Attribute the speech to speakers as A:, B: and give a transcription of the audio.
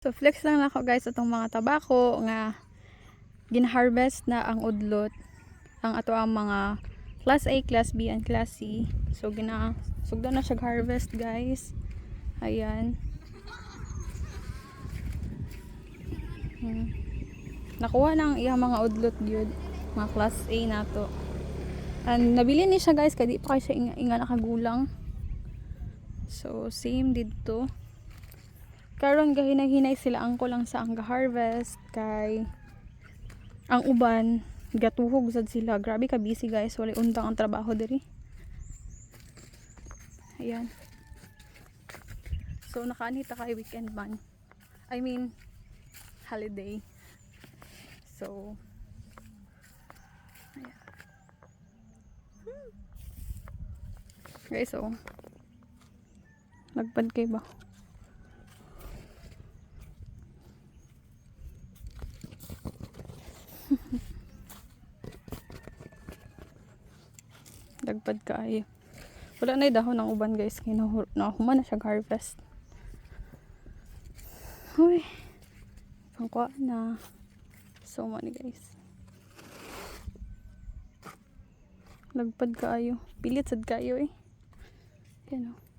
A: So flex lang ako guys atong mga tabako nga gin-harvest na ang udlot. Ang ato ang mga class A, class B, and class C. So sugda na siya harvest guys. Ayan. Nakuha na ang iyang mga udlot gyud, mga class A nato. And nabili ni siya guys kay di pa kay siya inga nakagulang. So same didto. Karon gahinay-hinay sila angko lang sa ang harvest kay ang uban gatuhog sad sila. Grabe ka busy guys, wala undang ang trabaho diri. Ayan. So nakaani ta kay weekend man. I mean holiday. So ayan. Guys, so nagpad kay ba? Dagpad kaayo. Wala na dahon ng uban guys, kay nahuman na siya harvest. Uy, pangkuha na. So money guys. Lagpad kaayo. Pilit sad kayo eh. Yan o.